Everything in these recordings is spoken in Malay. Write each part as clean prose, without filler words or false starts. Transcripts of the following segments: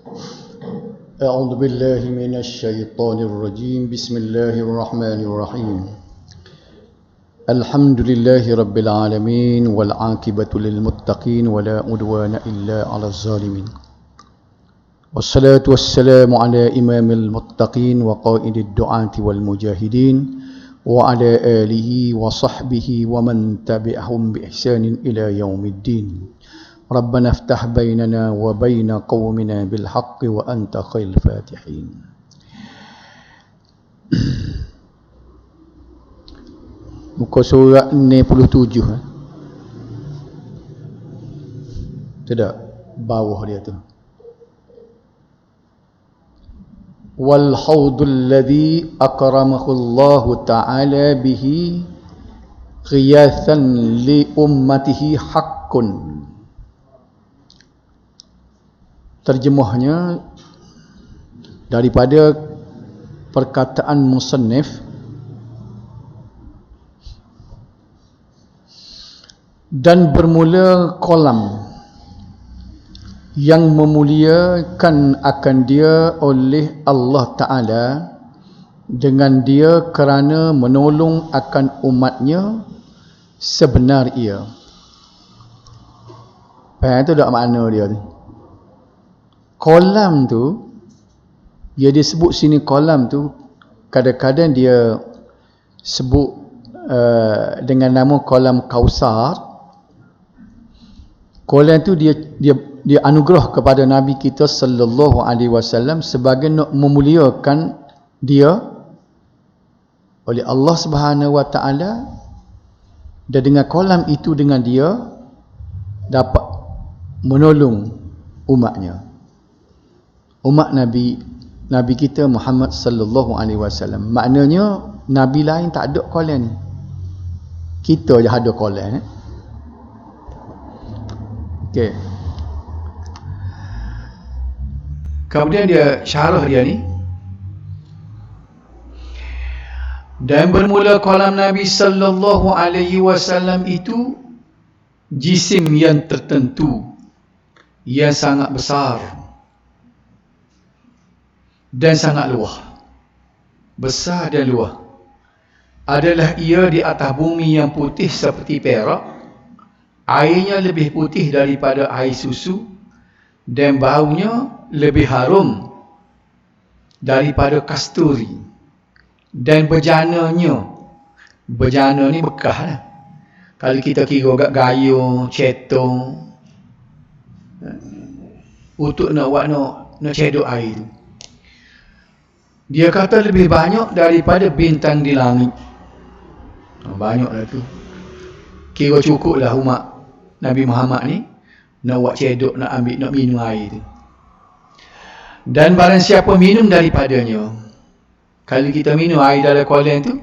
أعوذ بالله من الشيطان الرجيم بسم الله الرحمن الرحيم الحمد لله رب العالمين والعاقبة للمتقين ولا عدوان إلا على الظالمين والصلاة والسلام على إمام المتقين وقائد الدعاة والمجاهدين وعلى آله وصحبه ومن تبعهم بإحسان إلى يوم الدين ربنا افتح بيننا وبين قومنا بالحق وأنت خير الفاتحين. Muka surat 67. Tidak, bawah dia tu. Wal haudul ladzi akramahu Allah Ta'ala bihi qiyathan li ummatihi haqqun. Terjemahnya daripada perkataan musannif, dan bermula kolam yang memuliakan akan dia oleh Allah Ta'ala dengan dia kerana menolong akan umatnya sebenar ia. Itu tak makna dia tu. Kolam tu, dia disebut sini kolam tu, kadang-kadang dia sebut dengan nama kolam Kausar. Kolam tu dia anugerah kepada Nabi kita sallallahu alaihi wasallam sebagai nak memuliakan dia oleh Allah Subhanahu wa taala, dan dengan kolam itu dengan dia dapat menolong umatnya. Umat Nabi kita Muhammad sallallahu alaihi wasallam. Maknanya nabi lain tak ada kolam ni. Kita je ada kolam. Okey. Kemudian dia syarah dia ni. Dan bermula kolam Nabi sallallahu alaihi wasallam itu jisim yang tertentu yang sangat besar dan sangat luas. Besar dan luas adalah ia di atas bumi yang putih seperti perak, airnya lebih putih daripada air susu, dan baunya lebih harum daripada kasturi, dan bejana ni bekah lah. Kalau kita kira kat gayung, cetong, untuk nak buat nak cedok air tu, dia kata lebih banyak daripada bintang di langit. Banyaklah tu. Kira cukup lah umat Nabi Muhammad ni nak buat cedok, nak ambil, nak minum air tu. Dan barang siapa minum daripadanya, kalau kita minum air dalam kolam tu,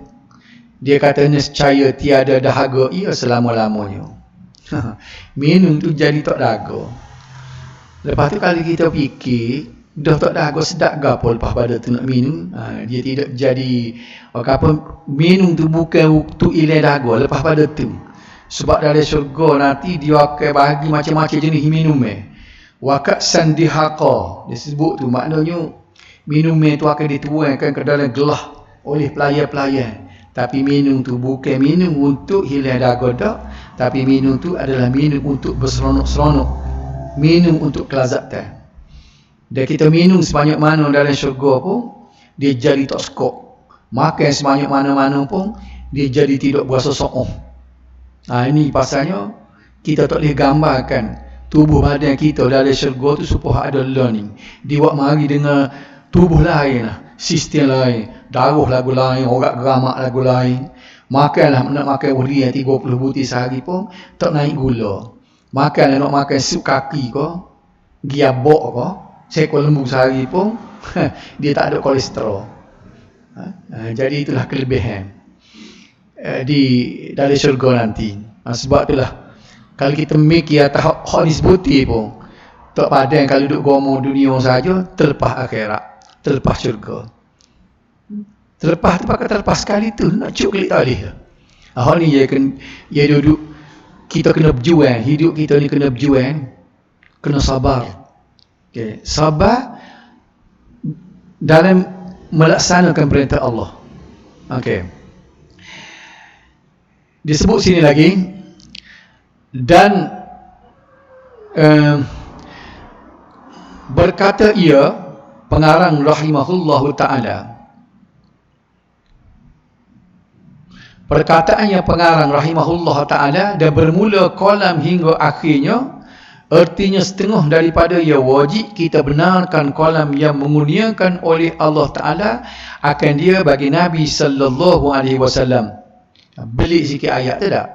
dia kata nescaya tiada dahaga ia selama-lamanya. Minum tu jadi tak dahaga. Lepas tu kalau kita fikir, dah tak dahaga sedap gapo lepas pada tu nak minum, dia tidak jadi apa, minum tu bukan untuk hilang dahaga lepas pada tu. Sebab dalam syurga nanti dia akan bagi macam-macam jenis minum. Wakat sandihaka disebut tu, maknanya minum tu akan dituangkan ke dalam gelas oleh pelayan-pelayan. Tapi minum tu bukan minum untuk hilang dahaga dak, tapi minum tu adalah minum untuk berseronok-seronok, minum untuk kelazatan. Dan kita minum sebanyak mana dalam syurga pun, dia jadi tak skop. Makan sebanyak mana-mana pun, dia jadi tidak berasa so'oh. Ini pasalnya kita tak boleh gambarkan tubuh badan kita dalam syurga tu supaya ada learning. Dia buat mari dengan tubuh lain lah, sistem lain, darah lagu lain, orat geramak lagu lain. Makanlah, nak makan urian 30 butir sehari pun tak naik gula. Makanlah, nak makan sup kaki ke, giabok ke, seekor lembu sehari pun dia tak ada kolesterol. Jadi itulah kelebihan di dalam syurga nanti. Sebab itulah kalau kita mikir atas hak disebut pun tak padan kalau duduk gomo dunia saja, terlepas akhirat, terlepas syurga. Terlepas tu pakai terlepas sekali tu nak cuk klik tak boleh. Hak ni dia duduk, kita kena berjuang, hidup kita ni kena berjuang, kena sabar. Okay. Sabar dalam melaksanakan perintah Allah. Okey. Disebut sini lagi, dan berkata ia, pengarang rahimahullahu ta'ala, perkataan yang pengarang rahimahullahu ta'ala, dan bermula kolam hingga akhirnya, artinya setengah daripada ia wajib kita benarkan kolam yang mengurniakan oleh Allah Ta'ala akan dia bagi Nabi sallallahu alaihi wasallam. Belik sikit ayat tu tak?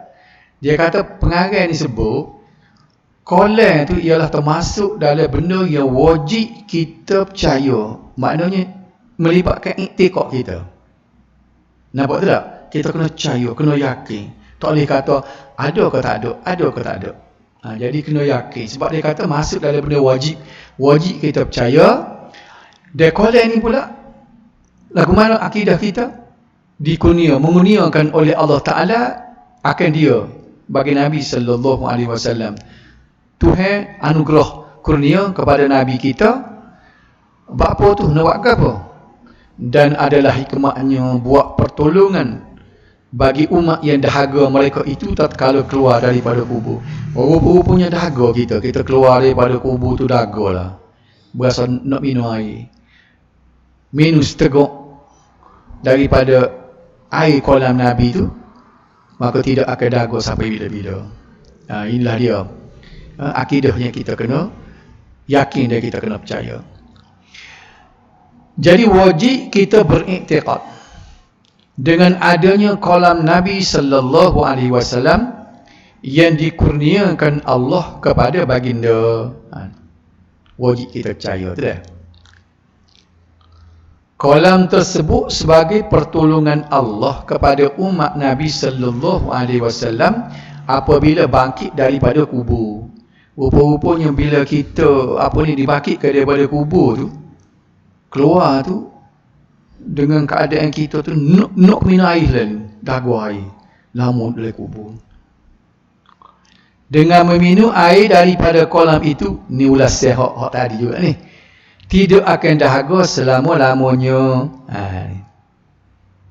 Dia kata pengarang ni sebut kolam tu ialah termasuk dalam benda yang wajib kita percaya. Maknanya melibatkan iktikad kita. Nampak tu tak? Kita kena percaya, kena yakin. Tak boleh kata ada ke tak ada, ada ke tak ada. Jadi kena yakin. Sebab dia kata masuk dalam benda wajib. Wajib kita percaya. Dan kolam ni pula, lagu mana akidah kita mengurniakan oleh Allah Ta'ala akan dia bagi Nabi sallallahu alaihi wasallam. Tuhan anugerah kurnia kepada Nabi kita. Apa tu? Nak buat apa? Dan adalah hikmahnya buat pertolongan bagi umat yang dahaga mereka itu tatkala keluar daripada kubur. Rupa-rupanya dahaga kita keluar daripada kubur tu dahaga lah. Berasa nak minum air. Minum seteguk daripada air kolam Nabi tu, maka tidak akan dahaga sampai bila-bila. Inilah dia. Akidahnya kita kena yakin dan kita kena percaya. Jadi wajib kita beriktikad dengan adanya kolam Nabi sallallahu alaihi wasallam yang dikurniakan Allah kepada baginda. Wajib kita percaya tu dah. Kolam tersebut sebagai pertolongan Allah kepada umat Nabi sallallahu alaihi wasallam apabila bangkit daripada kubur. Rupa-rupanya bila kita dibangkitkan daripada kubur tu, keluar tu dengan keadaan kita tu nak minum air lalu, dahaga air lama dalam kubur. Dengan meminum air daripada kolam itu, ni ulas sehat tadi juga ni, tidak akan dahaga selama-lamanya.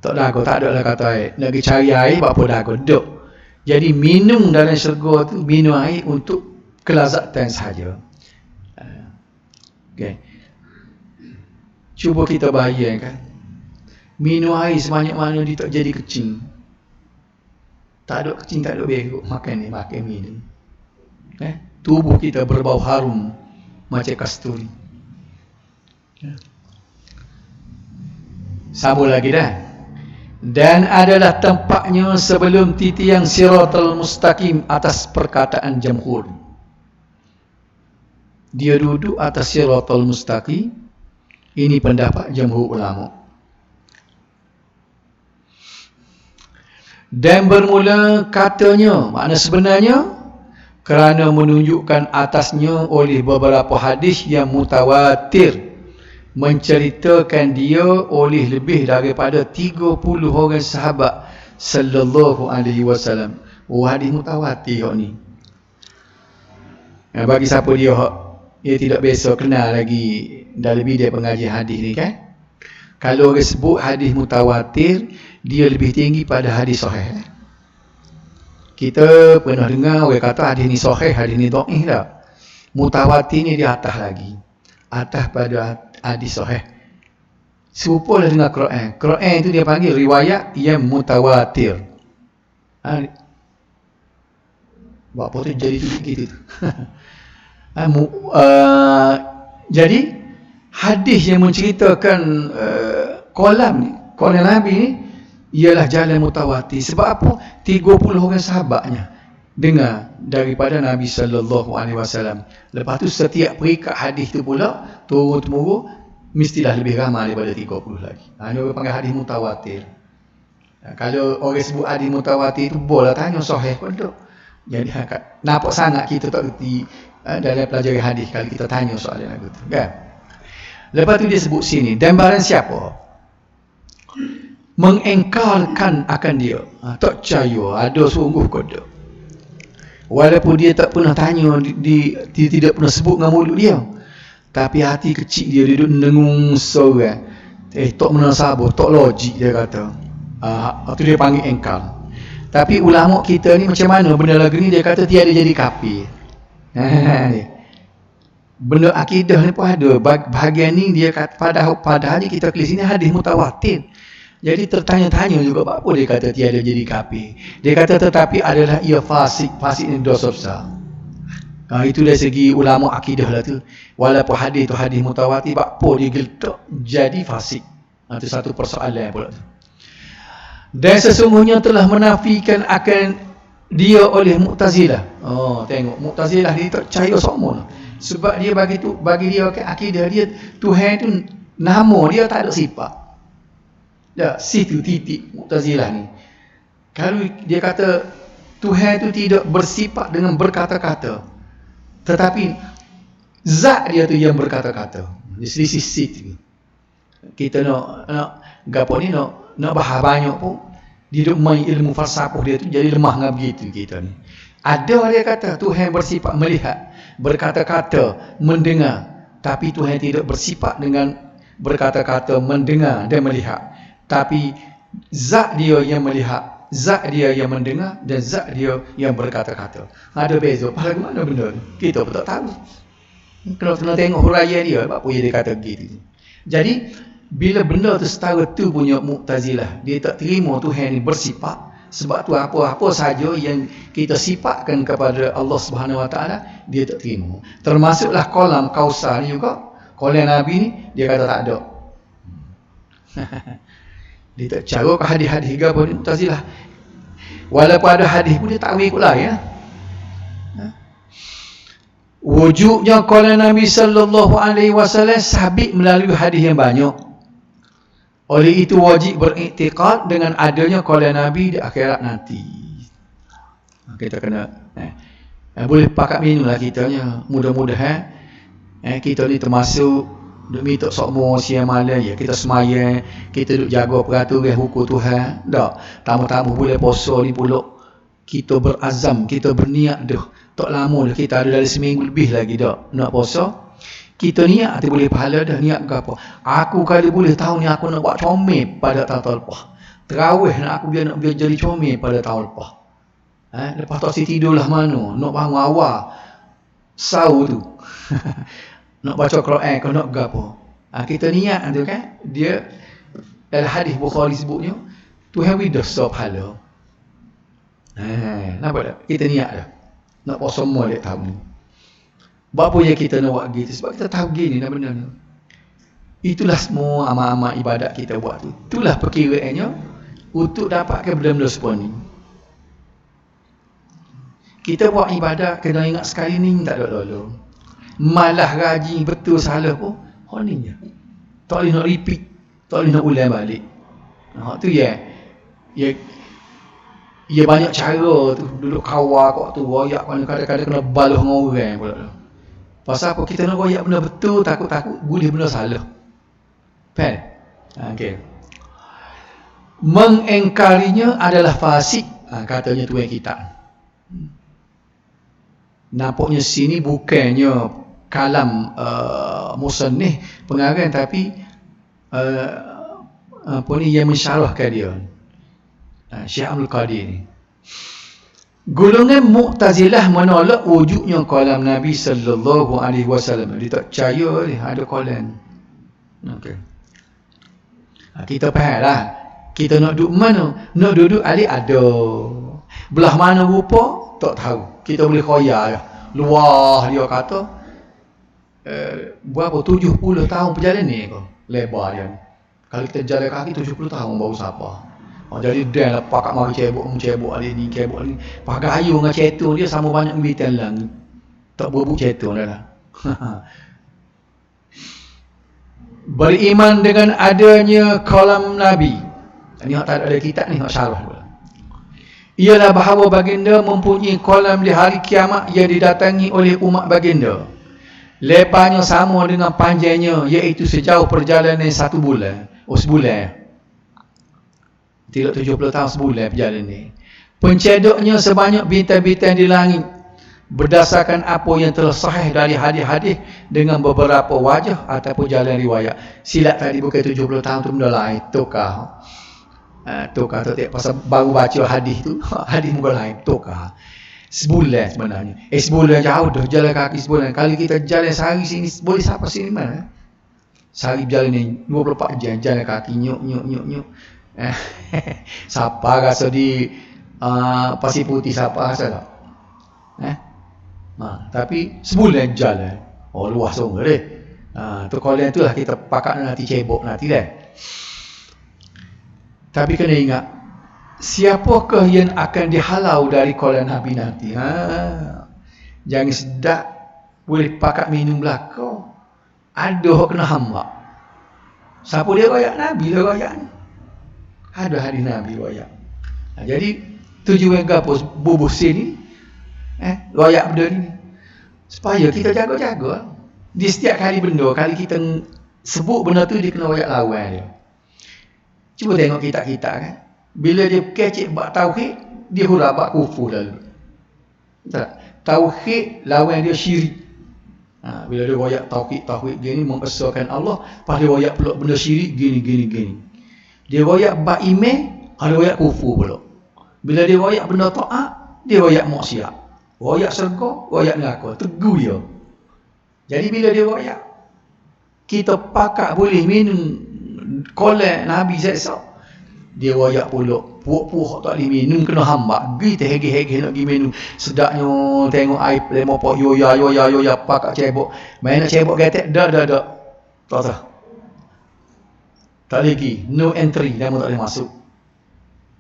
Tak dahaga, tak ada lah kata air. Nak pergi cari air, buat apa dahaga? Duk. Jadi minum dalam syurga tu, minum air untuk kelazatan sahaja. Okay. Cuba kita bayangkan, minum air sebanyak mana dia tak jadi kecing. Tak ada kecing, tak ada beruk. Makan minum. Tubuh kita berbau harum macam kasturi. Sambung lagi dah. Dan adalah tempatnya sebelum titian siratal mustaqim atas perkataan jamhur. Dia duduk atas siratal mustaqim. Ini pendapat jamhur ulama. Dan bermula katanya, makna sebenarnya kerana menunjukkan atasnya oleh beberapa hadis yang mutawatir menceritakan dia oleh lebih daripada 30 orang sahabat sallallahu alaihi wasallam. Hadis mutawatir ni. Bagi siapa dia tidak biasa kenal lagi dalam bidang pengajian hadis ni kan. Kalau orang sebut hadis mutawatir, dia lebih tinggi pada hadis sahih. Kita pernah dengar orang kata hadis ni sahih, hadis ni dhaif tak? Mutawatir ni di atas lagi. Atas pada hadis sahih. Serupalah dengan Quran. Quran itu dia panggil riwayat yang mutawatir. Buat apa tu jadi tu gitu. Jadi hadis yang menceritakan kolam Nabi ni ialah jalan mutawatir. Sebab apa? 30 orang sahabatnya dengar daripada Nabi sallallahu alaihi wasallam. Lepas tu setiap perikat hadis tu pula turun-temurun mestilah lebih ramai daripada 30 lagi. Ini orang panggil hadis mutawatir. Kalau orang sebut hadis mutawatir tu boleh tanya sahih pun tak. Jadi nampak sangat kita tak reti dalam pelajari hadis kalau kita tanya soalan lagu tu kan. Lepas tu dia sebut sini, dan barang siapa mengengkarkan akan dia, tak percaya ada sungguh ke tak, walaupun dia tak pernah tanya, dia tidak pernah sebut dengan mulut dia, Tapi hati kecil dia duduk dengung seorang. Tok menasabah, tok logik dia kata. Itu dia panggil engkar. Tapi ulama kita ni macam mana benda lagu ni, dia kata tiada jadi kafir. Benda akidah ni pun ada. Bahagian ni dia kata padahal ni kita tulis ni hadis mutawatir. Jadi tertanya-tanya juga apa dia kata tiada jadi kafir. Dia kata tetapi adalah ia fasik ni dosa besar. Itu dari segi ulama akidah lah tu. Walaupun hadis tu hadis mutawatir, apa dia geletak jadi fasik. Itu satu persoalan pula tu. Dan sesungguhnya telah menafikan akan dia oleh Mu'tazilah. Tengok Mu'tazilah dia tak percaya semua. Sebab dia bagi dia akidah dia Tuhan tu nama dia tak ada sifat. Ya, situ titik Mu'tazilah ni. Kalau dia kata Tuhan tu tidak bersifat dengan berkata-kata, tetapi zat dia tu yang berkata-kata. Di situ kita nak gapo ni nak bahas banyak pun dia duk main ilmu falsafah dia tu jadi lemah dengan begitu kita ni. Ada dia kata Tuhan bersifat melihat, berkata-kata, mendengar, tapi Tuhan tidak bersifat dengan berkata-kata, mendengar dan melihat. Tapi zat dia yang melihat, zat dia yang mendengar dan zat dia yang berkata-kata. Ada beza. Pada mana benda ni? Kita pun tak tahu. Kena tengok huraian dia apa dia kata begitu. Jadi bila benda tu setara tu punya Mu'tazilah, dia tak terima Tuhan ni bersifat. Sebab tu apa-apa saja yang kita sifatkan kepada Allah Subhanahu Wa Taala, dia tak terima. Termasuklah kolam Kausar ni juga. Kolam Nabi ni dia kata tak ada. Dia tak cara ke hadis-hadis ke apa ni Mu'tazilah. Walaupun ada hadis pun dia tak ikut lah ya. Wujudnya kolam Nabi sallallahu alaihi wasallam sabit melalui hadis yang banyak. Oleh itu wajib beriktikad dengan adanya kolam Nabi di akhirat nanti. Kita kena boleh pakat minum lah kitanya. Mudah-mudahan kita ni termasuk duk minta sokmo siang malam ya, kita semayang, kita duk jaga peraturan hukum Tuhan. Tak, tamu-tamu boleh puasa ni pula kita berazam, kita berniat dah. Tak lama dah, kita ada dari seminggu lebih lagi dah nak puasa. Kita niat hati boleh pahala dah, niat ke apa. Aku kali boleh tahu ni aku nak buat comel pada tahun lepas. Terawih nak aku biar jadi comel pada tahun lepas. Lepas tu si tidurlah mana, nak bangun awal sahur tu. Nak baca Quran ke nak ke apa. Kita niat tu kan, dia dalam hadis Bukhari sebutnya Tuhan widah so pahala. Nampak tak? Kita niat dah. Nak puasa semua dia tahu ni. Apa yang kita nak buat gitu? Sebab kita tahu gini dah benda ni. Itulah semua amal-amal ibadat kita buat tu. Itulah perkiraannya untuk dapatkan benda-benda seperti ni. Kita buat ibadat kena ingat sekali ni tak ada lalu. Malah rajin betul salah pun honingnya. Tak boleh nak repeat, tak boleh nak ulang balik. Tu ya. Ya banyak cara tu. Duduk kawal kat tu, royak kadang-kadang kena baluh dengan orang pula tu. Pasal apa? Kita nak royak benda betul, takut-takut boleh benda salah. Faham? Okey. Mengingkarinya adalah fasik, katanya tuan kita. Nampaknya sini bukannya kalam musannif pengarang, tapi apa ni yang mensyarahkan dia. Syekh Abdul Qadir ni. Golongan Mu'tazilah menolak wujudnya kolam Nabi sallallahu alaihi wasallam. Dia tak percaya dia ada kolam. Okey. Kita fahamlah. Kita nak duduk mana? Nak duduk alik ada. Belah mana rupa? Tak tahu. Kita boleh khoyar lah. Luar dia kata berapa 70 tahun perjalanan ni ke? Lebar dia. Kalau kita jalan kaki 70 tahun baru sampai. Jadi dan lah pakak mari cebok ali ni, cebok ali. Pak gayu dengan cetung dia sama banyak bintang lang. Tak berebut cetung dah lah. Beriman dengan adanya kolam Nabi. Ini tak ada kitab ni, hak syarah pula. Ialah bahawa baginda mempunyai kolam di hari kiamat yang didatangi oleh umat baginda. Lebarnya sama dengan panjangnya, iaitu sejauh perjalanan 1 bulan. Sebulan. Tidak 70 tahun sebulan perjalanan ni. Pencedoknya sebanyak bintang-bintang di langit. berdasarkan apa yang telah sahih dari hadis-hadis dengan beberapa wajah ataupun jalan riwayat. Silat tadi bukan 70 tahun tu benda lain, tukar. Tukar tu pasal baru baca hadis tu, hadis muka lain, tukar. Sebulan sebenarnya. Sebulan jauh dah jalan kaki sebulan. Kalau kita jalan sehari sini, boleh sampai sini mana? Sehari berjalan ni 24 jam jalan kaki nyuk. Siapa rasa di Pasir Putih siapa rasa tak? Tapi sebulan jalan. Oh luas sungguh deh. Tu kalau tu lah kita pakat nanti cebok nanti dah. Tapi kena ingat, siapakah yang akan dihalau dari kolam Nabi nanti? Jangan sedap boleh pakat minum belakang. Ada orang kena hamba. Siapa dia royak Nabi dia royak ni. Ada hadis Nabi royak. Jadi tujuan gapo bubuh sini royak benda ni supaya kita jaga-jaga. Di setiap kali benda, kali kita sebut benda tu dia kena royak lawan dia. Cuba tengok kita kan. Bila dia kecek bab tauhid, dia huraf bab kufur lalu. Tak. Tauhid lawan dia syirik. Bila dia royak tauhid gini mengesahkan Allah, pada royak pula benda syirik gini. Dia royak bab iman, ada royak kufur pula. Bila dia royak benda taat, dia royak maksiat. Royak syurga, royak neraka, tegur dia. Jadi bila dia royak, kita pakat boleh minum kolak Nabi seksa. Dia royak pula, puak-puak tak boleh minum kena hamba. Gitu hege-hege nak pergi minum. Sedapnya tengok air lemopok yoya pakat cebok. Main nak cebok gatek dah. Tak. Tak lagi, no entry, nama tak boleh masuk.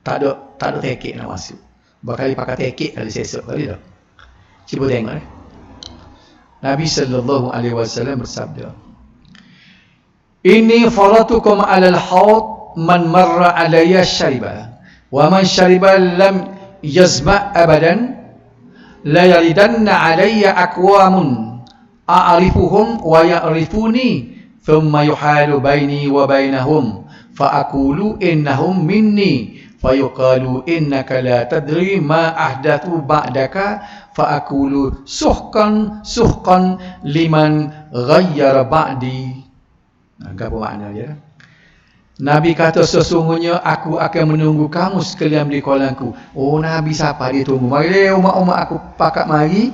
Tak ada tiket nak masuk. Bakal pakai tiket kali sesok kali dah. Cuba tengok Nabi sallallahu alaihi wasallam bersabda, "Inni faratukum 'alal haud man marra alayya syariba wa man syariba lam yazma abadan la yalidanna alayya aqwamun a'rifuhum wa ya'rifuni thumma yuhalu baini wa bainahum fa aqulu innahum minni fayuqalu innaka la tadri ma ahdathu ba'daka fa aqulu suhkan liman ghayyara ba'di." Apa makna dia? Nabi kata sesungguhnya aku akan menunggu kamu sekalian di kolamku. Oh Nabi siapa dia tunggu? Mari umat-umat aku pakat mari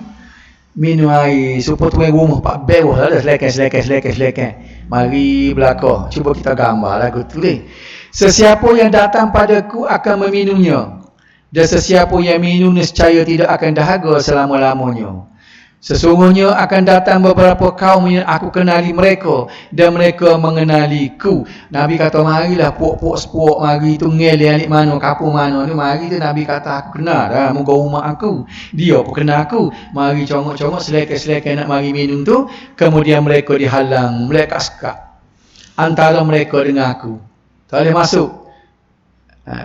minum air supaya tuan rumah pak bawah lah selekan. Mari belakang. Cuba kita gambar lagu tu ni. Sesiapa yang datang padaku akan meminumnya, dan sesiapa yang minum nescaya tidak akan dahaga selama-lamanya. Sesungguhnya akan datang beberapa kaum yang aku kenali mereka dan mereka mengenaliku. Nabi kata marilah puak-puak sepuak mari tu ngeli alik mana kapung mana ni mari tu Nabi kata aku kenal dah muka umat aku. Dia pun kenal aku. Mari congok-congok selekai-selekai nak mari minum tu, kemudian mereka dihalang, mereka sekat antara mereka dengan aku. Tak boleh masuk.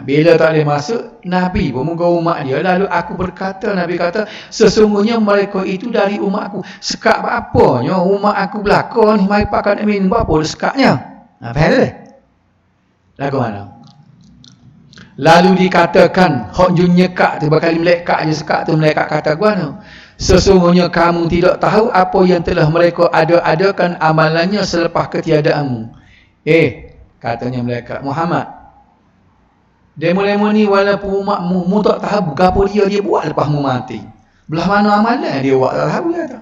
Bila tak boleh masuk, Nabi pun muka umat dia. Lalu aku berkata, Nabi kata, sesungguhnya mereka itu dari umat aku. Sekat apa-apanya umat aku belakang ni, mari pakai nak minum apa dia sekatnya. Faham tak? Lagu mana? Lalu dikatakan, hok jun nyekak tu, bakal melekat je sekat tu, melekat kata gua. Sesungguhnya kamu tidak tahu apa yang telah mereka adakan amalannya selepas ketiadaanmu. Katanya malaikat Muhammad, demo-demo ni walaupun umatmu tak tahu apa dia buat lepas mu mati. Belah mana amalan dia buat tak tahu kata.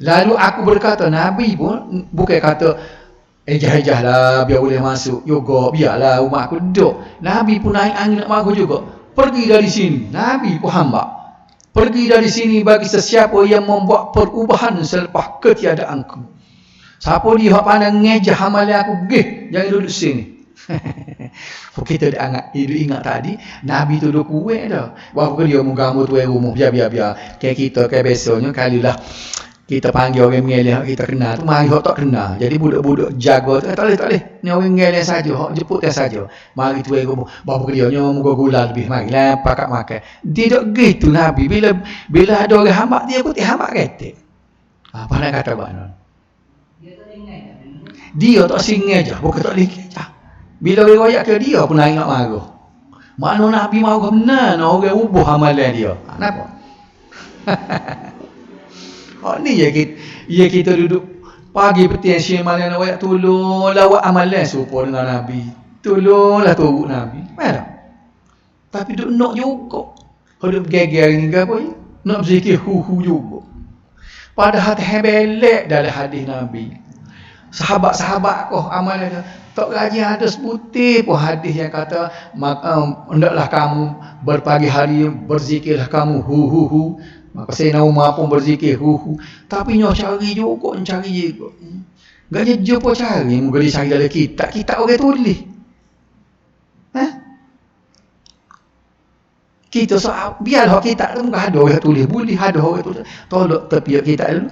Lalu aku berkata, Nabi pun bukan kata ejah-ejah lah biar boleh masuk. Yoga biarlah umat aku duduk. Nabi pun naik angin nak mahu juga. Pergi dari sini. Nabi pun hamba. Pergi dari sini bagi sesiapa yang membuat perubahan selepas ketiadaanku. Siapa dia hak pandang ngejah amalan aku, jangan duduk sini. Kita dah ingat tadi Nabi tu duk kuat dah. Bahawa dia mau gambar tu rumah biar. Kayak kita kayak biasanya kalilah kita panggil orang mengelih kita kenal tu, mari hak tak kenal. Jadi budak-budak jaga tu tak boleh. Ni orang mengelih saja, hak jemput dia saja. Mari tu rumah. Bahawa dia muka gula lebih marilah pakat makan. Tidak gitu Nabi. Bila ada orang hamba dia pun hamba kata. Apa nak kata bana? Dia tak singgah je, bukan tak boleh kejah. Bila riwayat ke dia pun nak ingat marah. Makna Nabi marah benar, orang ubah amalan dia. Kenapa? Ni ya kita duduk pagi petang siang malam awak tolonglah awak amalan serupa dengan Nabi. Tolonglah turut Nabi. Mana? Tapi duk nak juga. Hidup geger ni ke apa ya? Nak berzikir hu juga. Padahal hebelek dalam hadis Nabi. Sahabat-sahabat kau amalan dia. Tak rajin ada sebutir pun hadis yang kata hendaklah kamu berpagi hari berzikirlah kamu hu. Maka saya nak umar pun berzikir hu. Tapi nyo cari juga, cari juga. Gak jumpa cari, muka dia cari dalam kitab orang tulis. Kita biarlah kitab tu muka ada orang tulis, boleh ada orang tulis. Tolak tepi kitab dulu.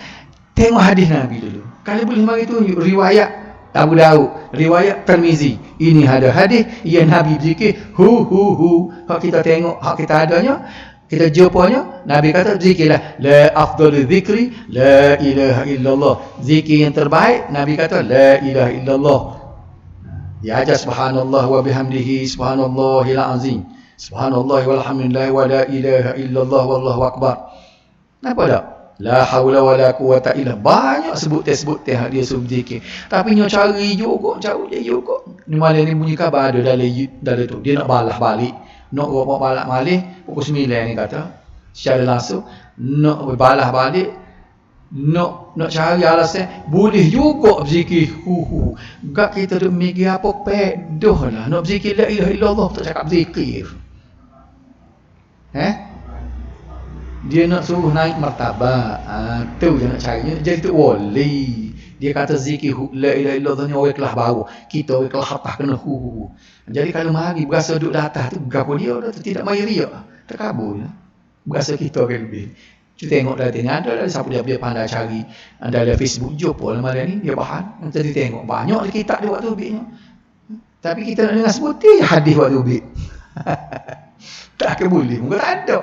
Tengok hadis Nabi dulu. Kalau boleh mari tu riwayat Abu Daud, riwayat Tirmizi. Ini ada hadis yang Nabi berzikir hu. Hak kita tengok, hak kita adanya, kita jumpanya, Nabi kata zikirlah la afdalu zikri la ilaha illallah. Zikir yang terbaik Nabi kata la ilaha illallah. Ya aja subhanallah wa bihamdihi subhanallahil azim. Subhanallah walhamdulillah wa la ilaha illallah wallahu akbar. Apa dak? La haula wala quwata illa. Banyak sebut dia dia suruh zikir. Tapi nyo cari juga. Ni malam ni bunyi khabar ada dalam tu. Dia nak balas balik. Nak bawa balik balik pukul 9 ni kata. Secara langsung nak balas balik. Nak cari alasan boleh juga berzikir hu. Gak kita duk mikir apa pedoh lah. Nak berzikir la ilaha illallah tak cakap berzikir. Dia nak suruh naik martabat. Tu dia nak carinya. Jadi tu wali. Dia kata zikir la ilaha illallah ni orang kelas bawah. Kita orang kelas atas kena hu. Jadi kalau mari berasa duduk di atas tu gapo dia dah tidak mai riak. Terkabul. Berasa kita orang lebih. Cuba tengok dah ada siapa dia pandai cari. Ada Facebook jumpa malam ni dia bahan. Jadi tengok banyak kitab dia waktu ubiknya. Tapi kita nak dengar sebutir hadis waktu ubik. Tak boleh. Muka tak ada.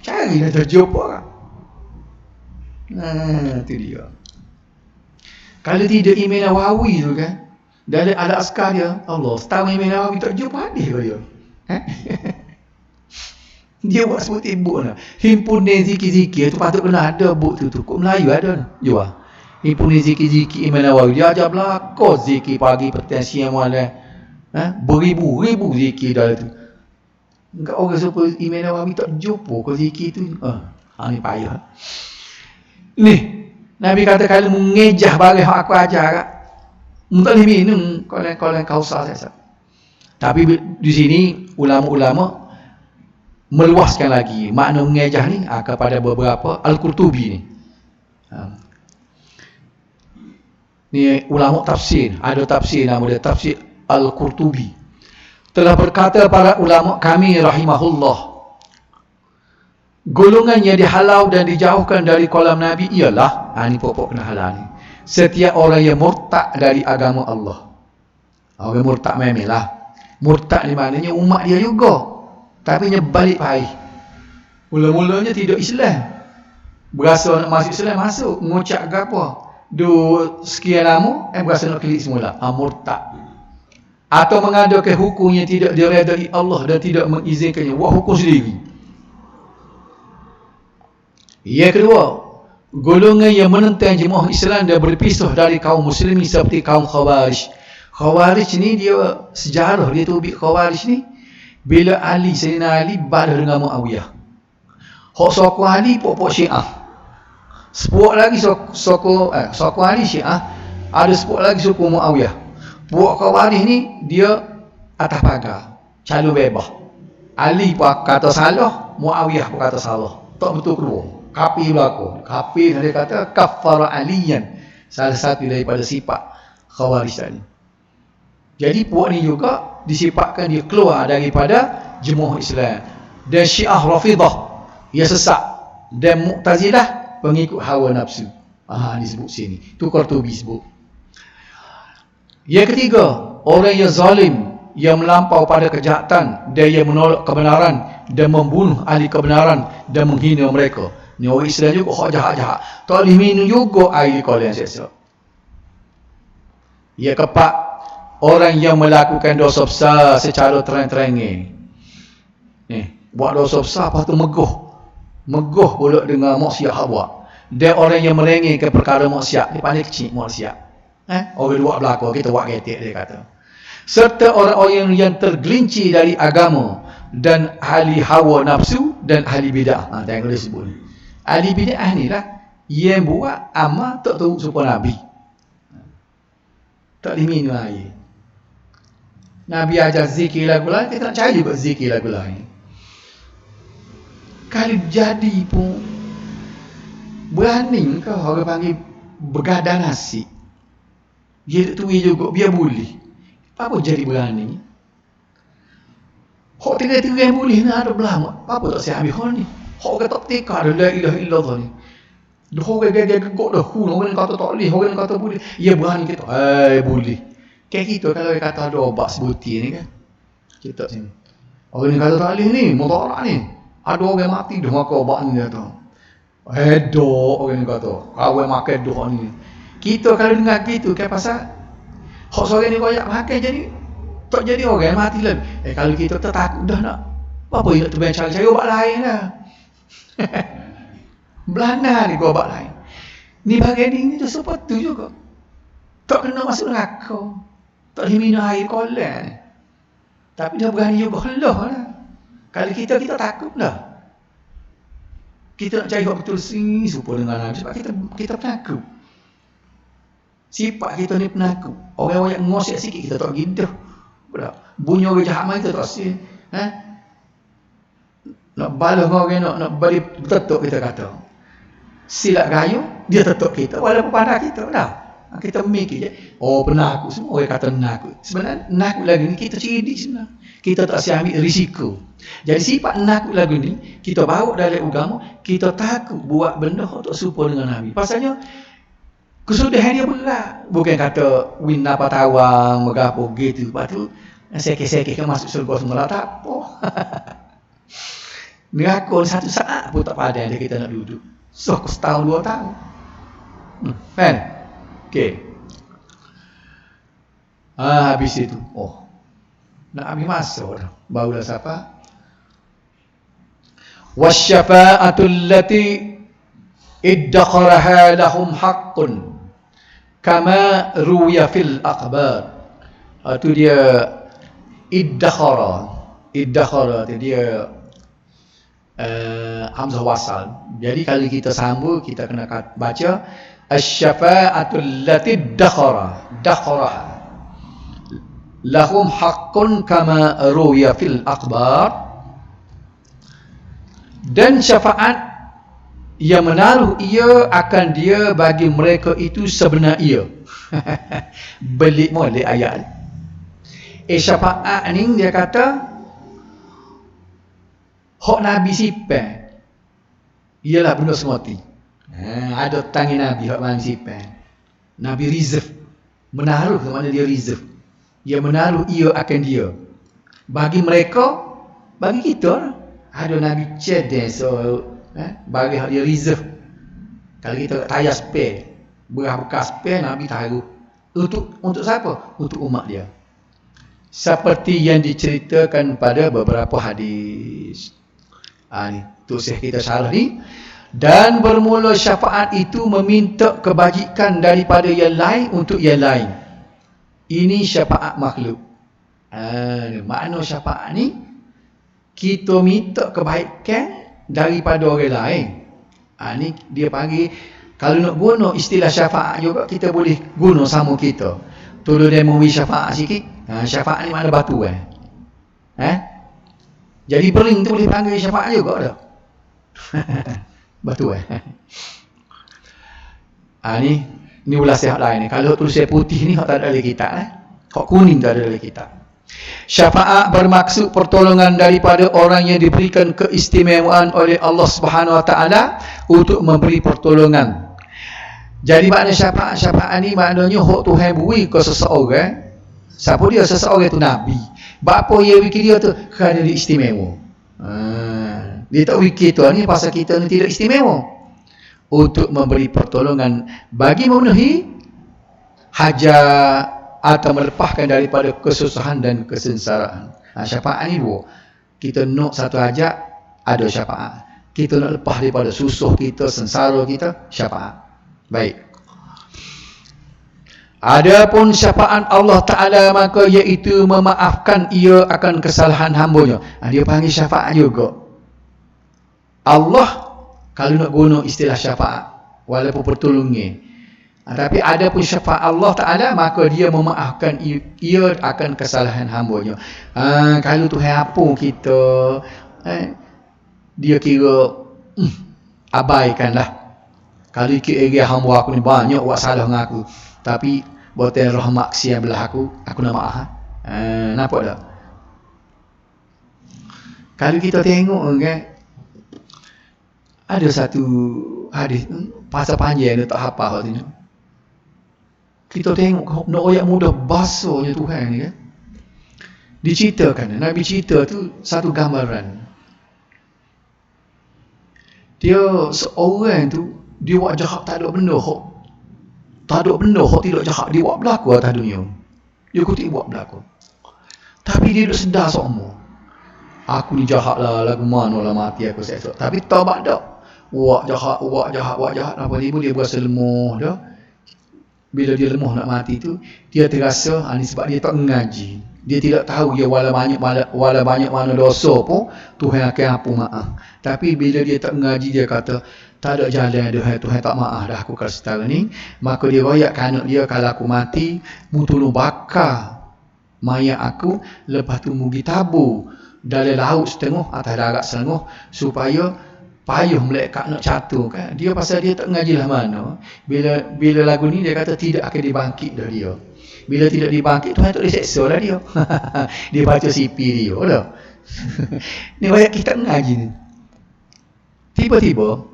Cari dah terjumpa kan. Itu dia. Kalau tidak Imam Nawawi tu kan. Dari Al-Askar dia. Allah. Setahun Imam Nawawi tak jumpa hadis ke dia. Dia buat sebutir buk lah. Himpunan zikir-zikir tu patut kena ada buk tu. Kok Melayu ada. Jual. Himpunan zikir-zikir Imam Nawawi. Dia ajar belakang zikir pagi, petang, siang, malam. Beribu-ribu zikir dalam tu. Enggak orang supaya Imam Nawawi tak jumpa ke zikir tu. Ni payah. Ni, Nabi kata kalau mengejah barang yang aku ajar, tak boleh minum kalau kau usah saya. Tapi di sini ulama-ulama meluaskan lagi makna mengejah ni kepada beberapa Al-Qurtubi ni. Ni ulama tafsir, ada tafsir nama dia tafsir Al-Qurtubi. Telah berkata para ulama kami rahimahullah, golongan yang dihalau dan dijauhkan dari kolam Nabi ialah, ni pokok kena halau ni, setiap orang yang murtad dari agama Allah. Orang murtad memelah. Murtad ni maknanya umat dia juga, tapi nya balik paih. Mula-mulanya tidak Islam. Berasa nak masuk Islam, masuk. Ngucap ke apa? Sekian lama, berasa nak klik semula. Murtad. Atau mengadakan hukum yang tidak diredai Allah dan tidak mengizinkannya. Buat hukum sendiri. Yang kedua, golongan yang menentang jemaah Islam dan berpisah dari kaum muslimin seperti kaum Khawarij. Khawarij ni dia sejarah dia tu Khawarij ni bila Sayyidina Ali balah dengan Muawiyah. Hak sokong Ali pokok Syiah. Sepuk lagi sokong Ali Syiah, ada sepuk lagi sokong Muawiyah. Buat Khawarij ni dia atas pagar, calon bebas. Ali pun kata salah, Muawiyah pun kata salah. Tak betul keluar. Kafir berlaku. Kafir dia kata kafara aliyan. Salah satu daripada sifat Khawarij tadi. Jadi puak ni juga disifatkan dia keluar daripada jemaah Islam. Dan Syiah Rafidah ia sesat, dan Mu'tazilah pengikut hawa nafsu. Disebut sini. Tu Qurtubi sebut. Yang ketiga, orang yang zalim, yang melampau pada kejahatan dan yang menolak kebenaran dan membunuh ahli kebenaran dan menghina mereka. Ni orang Islam juga hak jahat-jahat. Tak boleh minum juga air kolam seksa. Yang keempat, orang yang melakukan dosa besar secara terang-terangnya. Buat dosa besar lepas tu meguh. Megoh pula dengan maksiat hak buat. Dia orang yang merengek ke perkara maksiat, dia pandai kecil maksiat. Orang buat belakang, kita buat ketik, dia kata. Serta orang-orang yang tergelincir dari agama dan ahli hawa nafsu dan ahli bid'ah. Tengok dia sebut ni. Ahli bid'ah ni lah yang buat amal tak tahu supaya Nabi. Tak diminum air. Nabi ajar zikir lagu lain, kita nak cari juga zikir lagu lain. Kalau jadi pun berani kau orang panggil begadang nasi. Dia tu juga, biar boleh. Apa jadi berani? Hak tiga-tiga yang boleh ni ada belah. Apa tak saya ambil hal ni? Hak kata tak teka ada la ilaha illallah ni. Dah orang gegek dah orang kata tak boleh, orang kata boleh. Ya berani kita. Boleh. Kayak kita kalau kata ada obat sebuti ni kan. Kita sini. Orang ni kata tak boleh ni, mudarat ni. Ada orang mati dah makan obat ni dia tu. Orang ni kata, awak makan dah ni. Kita kalau dengar gitu kan pasal hak seorang ni koyak makan jadi tak jadi orang mati lagi. Kalau kita takut dah nak apa nak terbaik cari obat lain lah. Belanda ni obat lain. Ni bagian ni tu seperti juga. Tak kena masuk neraka. Tak minum air kolam. Tapi dah berani juga Allah lah. Kalau kita takut dah. Kita nak cari hak betul sini supaya dengan Nabi sebab kita penakut. Sifat kita ni penakut. Orang-orang yang ngosek sikit kita tak gidah. Bunyi orang jahat main kita tak sih. Nak balas orang nak balik tetuk kita kata. Silap gayu, dia tetuk kita walaupun pandai kita dah. Kita mikir je. Penakut semua orang kata penakut. Sebenarnya penakut lagu ni kita cerdik sebenarnya. Kita tak siap ambil risiko. Jadi sifat penakut lagu ni kita bawa dalam agama, kita takut buat benda tak serupa dengan Nabi. Pasalnya kesudahan dia berat. Bukan kata win apa tawang, megapo gitu. Lepas tu sekek-sekek kan masuk surga semula tak apa. Neraka satu saat pun tak padan dia kita nak duduk. So setahun 2 tahun. Kan? Okey. Habis itu. Nak ambil masa dah. Barulah siapa? Wasyafa'atul lati iddakharaha lahum haqqun kama ruya fil akhbar. Itu dia iddakhara tu dia hamzah wasal. Jadi kalau kita sambung kita kena baca asy-syafa'atul lati dakhara lahum haqqun kama ruya fil akhbar. Dan syafaat yang menaruh ia akan dia bagi mereka itu sebenar ia. Belik molek ayat. Syafaat ni dia kata hak Nabi sipan ialah benda semati. Ada tangan Nabi hak Nabi sipan. Nabi reserve. Menaruh ke mana dia reserve. Dia menaruh ia akan dia. Bagi mereka, bagi kita ada Nabi cedek so bagi hak dia reserve. Kalau kita tayar spare, bekas spare Nabi taruh. Untuk siapa? Untuk umat dia. Seperti yang diceritakan pada beberapa hadis. Ni tulis kita syarah ni. Dan bermula syafaat itu meminta kebajikan daripada yang lain untuk yang lain. Ini syafaat makhluk. Makna syafaat ni kita minta kebaikan daripada orang lain. Ni dia panggil, kalau nak guna istilah syafaat juga kita boleh guna sama kita. Tolong dia memberi syafaat sikit. Syafaat ni makna batu jadi bering tu boleh panggil syafaat juga tak? Batu ni ulas sihat lain ni. Kalau tulis putih ni hak tak ada dalam kitab hak kuning tak ada dalam kitab. Syafaat bermaksud pertolongan daripada orang yang diberikan keistimewaan oleh Allah Subhanahu Wa Taala untuk memberi pertolongan. Jadi makna syafaat ni maknanya hak Tuhan beri ke seseorang. Siapa dia? Seseorang itu Nabi. Bapa dia fikir dia tu kerana dia istimewa. Dia tak fikir tu ni pasal kita ni tidak istimewa. Untuk memberi pertolongan bagi memenuhi hajat atau melepaskan daripada kesusahan dan kesengsaraan. Syafaat ni dua. Kita nak satu hajat, ada syafaat. kita nak lepas daripada susah kita, sengsara kita, syafaat. Baik. Adapun syafaat Allah Ta'ala maka iaitu memaafkan ia akan kesalahan hambanya. Dia panggil syafaat juga. Allah kalau nak guna istilah syafaat walaupun pertolongan. Tapi ada pun syafaat Allah Ta'ala maka dia memaafkan ia akan kesalahan hambanya. Kalau Tuhan ampun kita, dia kira abaikanlah. Kalau kira hamba aku ni banyak buat salah dengan aku, tapi boten rahmat kesian belah aku nak maaf. Nampak tak? Kalau kita tengok kan, ada satu hadis pasal panjang dia tak hafal katanya. Kita tengok nak ayat mudah basahnya Tuhan ni kan. Diceritakan, Nabi cerita tu satu gambaran. Dia seorang tu dia buat jahat tak ada benda hok. Tak ada benda hok tidak jahat dia buat berlaku atas dunia. Dia kutik buat berlaku. Tapi dia duk sedar semua. Aku ni jahat lah, lagu mana lah mati aku seksa. Tapi taubat dak. Buat jahat. Apa dia berasa lemah dah. Bila dia lemah nak mati tu, dia terasa ni sebab dia tak mengaji. Dia tidak tahu dia wala banyak mana dosa pun Tuhan akan ampun maaf. Tapi bila dia tak mengaji, dia kata tak ada jalan Tuhan tak maaf dah aku kalau setara ni. Maka dia royak kanak dia, kalau aku mati mu tolong bakar mayat aku, lepas tu mu pergi tabur dalam laut setengah atas darat setengah supaya payuh malaikat nak catur kan. Dia pasal dia tak mengaji lah mana. Bila lagu ni dia kata tidak akan dibangkit dah dia. Bila tidak dibangkit, Tuhan tak boleh seksa lah dia. Dia baca CP dia dah. Ni banyak kita mengaji ni. Tiba-tiba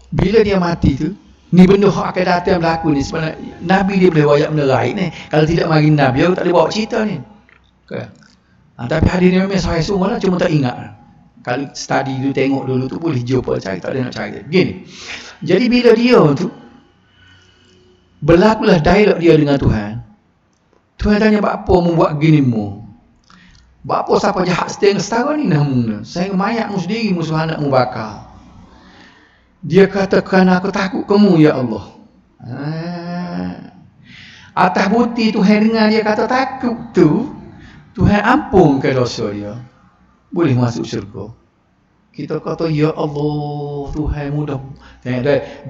bila dia mati tu, ni benda hak akan datang berlaku ni. Sebenarnya Nabi dia boleh wayak benda lain ni. Kalau tidak mari Nabi, aku tak boleh bawa cerita ni. Okay. Tapi hadis ni memang saya semua lah, cuma tak ingat. Kalau study dulu, tengok dulu tu boleh jumpa cari, tak ada nak cari. Begini. Jadi bila dia tu berlakulah dialog dia dengan Tuhan. Tuhan tanya, apa membuat gini mu? Apa siapa jahat setara ni namun? Saya mayatmu sendiri musuh anak mu bakar. Dia kata, kerana aku takut kamu ya Allah. Atas bukti Tuhan dengar dia kata takut tu, Tuhan ampunkan dosa dia, boleh masuk syurga. Kita kata ya Allah, Tuhan mudah.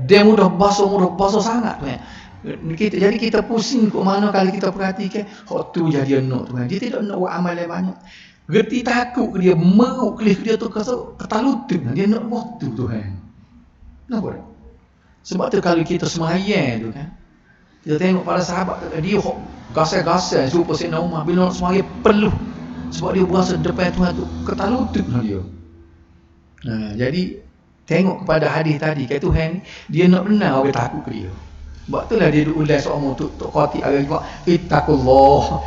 Dia mudah basuh sangat Tuhan. Jadi kita pusing ke mana kalau kita perhatikan hak tu jadi nak Tuhan. Dia tidak nak buat amal yang banyak. Gerti takut dia, meruk kelih dia tu kata ketalutun. Dia nak buat tu Tuhan. Kenapa? Sebab tu kalau kita semayang tu kan, kita tengok para sahabat dia gasai-gasai supaya Sayyidina Umar bila nak semayang peluh. Sebab dia berasa depan Tuhan tu ketalutun dia. Jadi tengok kepada hadis tadi kat Tuhan, dia nak benar orang takut ke dia. Sebab itulah dia ulas semua tu qati agak juga ittaqullah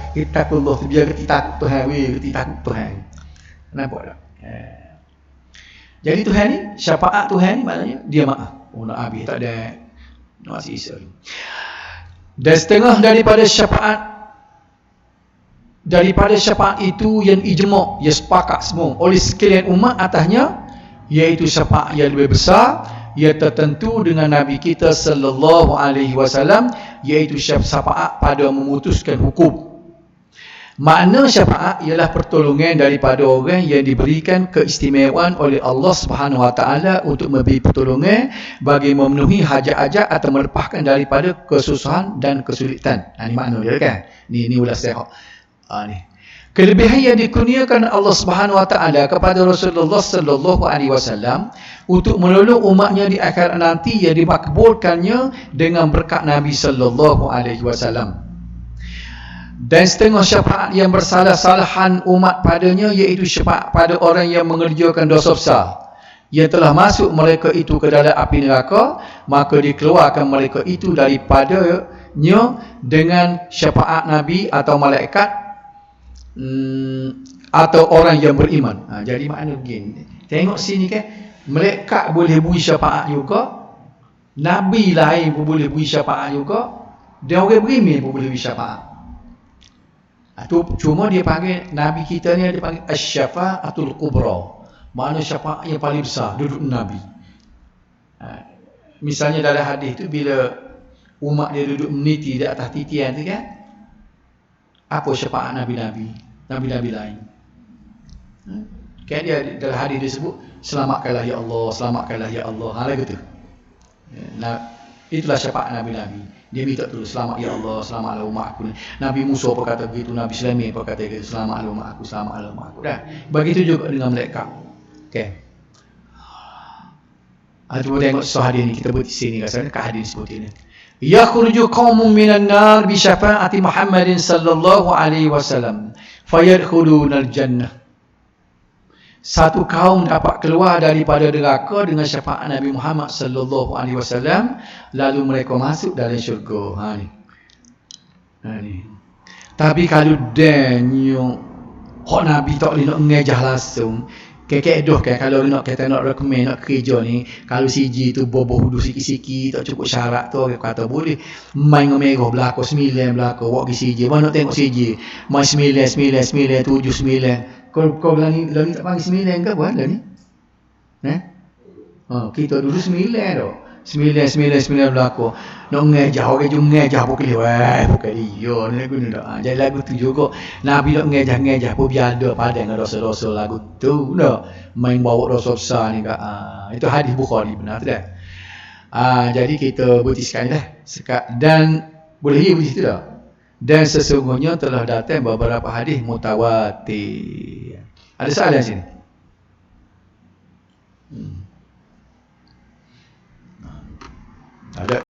tu biar kita takut Tuhan, kita takut Tuhan. Nampak tak? Jadi Tuhan ni, syafaat Tuhan ni maknanya dia maaf. Nak habis tak ada nak sisa. Dan setengah daripada syafaat itu yang ijma', ia sepakat semua oleh sekalian umat atasnya, iaitu syafaat yang lebih besar, ia tertentu dengan Nabi kita sallallahu alaihi wasallam, iaitu syafaat pada memutuskan hukum. Makna syafaat ialah pertolongan daripada orang yang diberikan keistimewaan oleh Allah Subhanahu Wa Taala untuk memberi pertolongan bagi memenuhi hajat-hajat atau melepaskan daripada kesusahan dan kesulitan. Ini makna dia kan. Ni ulas saya. Ni. Kelebihan yang dikurniakan Allah Subhanahu Wa Taala kepada Rasulullah sallallahu alaihi wasallam untuk menolong umatnya di akhirat nanti yang dimakbulkannya dengan berkat Nabi sallallahu alaihi wasallam. Dan setengah syafaat yang bersalah-salahan umat padanya, iaitu syafaat pada orang yang mengerjakan dosa besar, yang telah masuk mereka itu ke dalam api neraka, maka dikeluarkan mereka itu daripadanya dengan syafaat Nabi atau malaikat atau orang yang beriman. Jadi makna begini, tengok sini kan, malaikat boleh beri syafaat juga, Nabi lain pun boleh beri syafaat juga, dan orang beriman pun boleh beri syafaat. Cuma dia panggil Nabi kita ni, dia panggil asy-syafa'atul kubra, Mana syafaat yang paling besar? Duduk Nabi. Misalnya dalam hadis tu bila umat dia duduk meniti di atas titian tu kan, apa syafaat Nabi-Nabi lain? Kan dia dalam hadis dia sebut, selamatkanlah ya Allah, selamatkanlah ya Allah. Lagu tu. Nah, itulah syafaat Nabi-Nabi. Dia minta tu, selamat ya Allah, selamatlah umat aku. Nabi Musa pun kata begitu, Nabi Sulaiman pun kata begitu, selamatlah umat aku, selamatlah umat aku. Dah. Begitu juga dengan mereka. Okey. Cuba tengok surah hadis ni, kita buat di sini rasanya kat hadis sebut ini. Yakhruju qaumun minan nar bi syafaati Muhammadin sallallahu alaihi wasallam fayadkhulunal jannah. Satu kaum dapat keluar daripada neraka dengan syafaat Nabi Muhammad sallallahu alaihi wasallam, lalu mereka masuk dalam syurga. Ni. Tapi kalau denyo hak Nabi tak boleh nak ngejah langsung, kekedoh kan kalau kita nak recommend nak kerja ni, kalau siji tu boboh hudu sikit-sikit tak cukup syarat tu, kata boleh main dengan merah belakang 9 belakang wak pergi siji, mana tengok siji main 9 7 9. Kau lani tak panggil 9 ke apa lani? Kita dulu 9 dah. 9 belakang. Nak ngejah orang jom ngejah pun kelih. Bukan dia ni lagu ni dah. Jadi lagu tu juga Nabi nak ngejah pun biar ada padan dengan dosa-dosa lagu tu dah. Main bawa dosa besar ni kak. Itu hadis Bukhari benar tu dah. Jadi kita butiskan dah. Dan boleh butis tu dah. Dan sesungguhnya telah datang beberapa hadis mutawatir. Ada soalan sini? Ada.